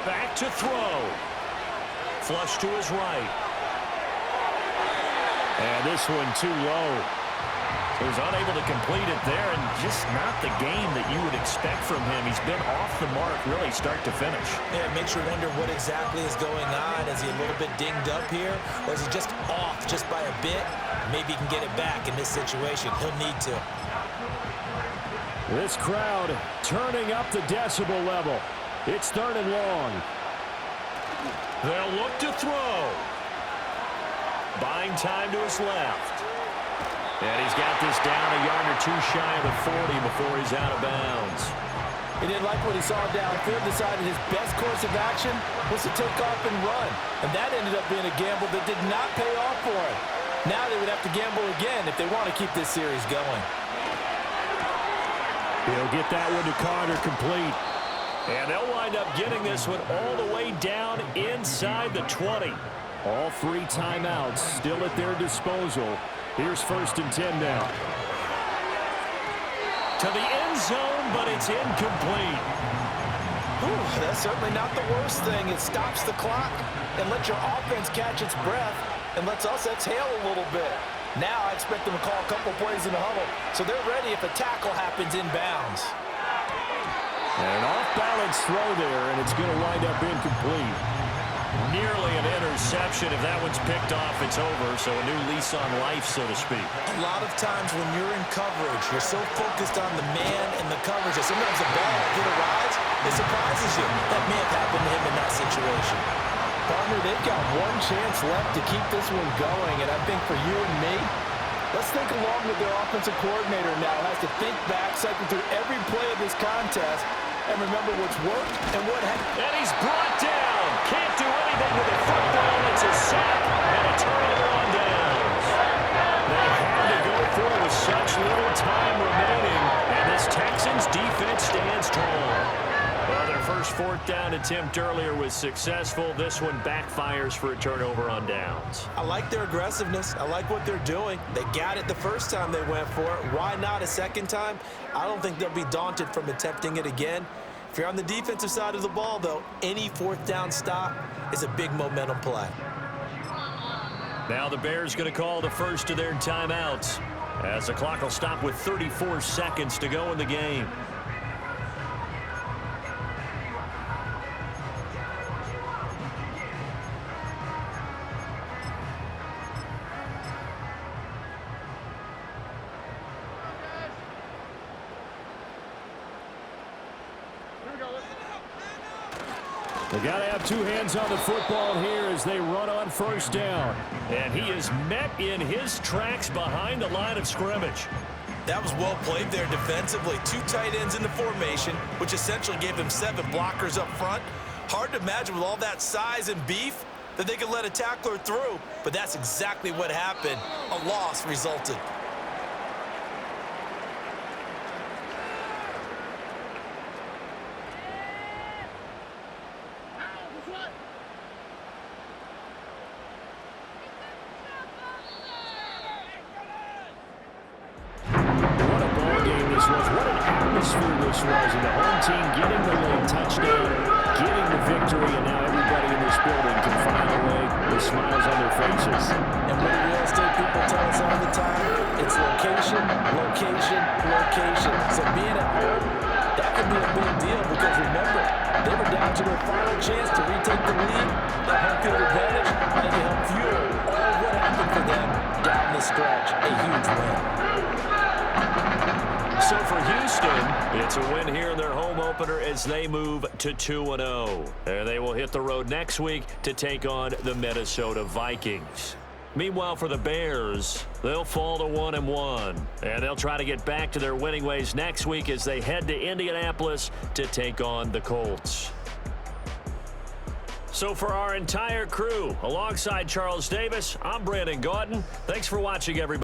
back to throw. Flush to his right. And this one too low. So he's unable to complete it there, and just not the game that you would expect from him. He's been off the mark really start to finish. Yeah, it makes you wonder what exactly is going on. Is he a little bit dinged up here, or is he just off just by a bit? Maybe he can get it back in this situation. He'll need to. This crowd turning up the decibel level. It's 3rd and long. They'll look to throw. Buying time to his left. And he's got this down a yard or two shy of the 40 before he's out of bounds. He didn't like what he saw downfield, decided his best course of action was to take off and run. And that ended up being a gamble that did not pay off for him. Now they would have to gamble again if they want to keep this series going. He'll get that one to Carter complete. And they'll wind up getting this one all the way down inside the 20. All 3 timeouts still at their disposal. Here's 1st and 10 now. To the end zone, but it's incomplete. Ooh, that's certainly not the worst thing. It stops the clock and lets your offense catch its breath and lets us exhale a little bit. Now I expect them to call a couple plays in the huddle, so they're ready if a tackle happens inbounds. An off-balance throw there, and it's going to wind up incomplete. Nearly an interception. If that one's picked off, it's over. So a new lease on life, so to speak. A lot of times when you're in coverage, you're so focused on the man and the coverage that sometimes the ball hit a rise, it surprises you. That may have happened to him in that situation. Partner, they've got one chance left to keep this one going, and I think for you and me, let's think along with their offensive coordinator now. Has to think back, cycle through every play of this contest, and remember what's worked and what hasn't. And he's brought down. Can't do anything with the football. It's a sack and a turnover on downs. They had to go for it with such little time remaining, and this Texans defense stands tall. Well, their first 4th down attempt earlier was successful. This one backfires for a turnover on downs. I like their aggressiveness. I like what they're doing. They got it the first time they went for it. Why not a second time? I don't think they'll be daunted from attempting it again. If you're on the defensive side of the ball, though, any 4th down stop is a big momentum play. Now the Bears going to call the first of their timeouts as the clock will stop with 34 seconds to go in the game. They got to have 2 hands on the football here as they run on 1st down. And he is met in his tracks behind the line of scrimmage. That was well played there defensively. 2 tight ends in the formation, which essentially gave him 7 blockers up front. Hard to imagine with all that size and beef that they could let a tackler through, but that's exactly what happened. A loss resulted. This was, and the home team getting the late touchdown, getting the victory, and now everybody in this building can find a way with smiles on their faces. And what do real estate people tell us all the time? It's location, location, location. So being at home, that could be a big deal because remember, they were down to their final chance to retake the lead. That home field advantage might help fuel all what happened for them down the stretch. A huge win. So for Houston, it's a win here in their home opener as they move to 2-0. And they will hit the road next week to take on the Minnesota Vikings. Meanwhile, for the Bears, they'll fall to 1-1. And they'll try to get back to their winning ways next week as they head to Indianapolis to take on the Colts. So for our entire crew, alongside Charles Davis, I'm Brandon Gaudin. Thanks for watching, everybody.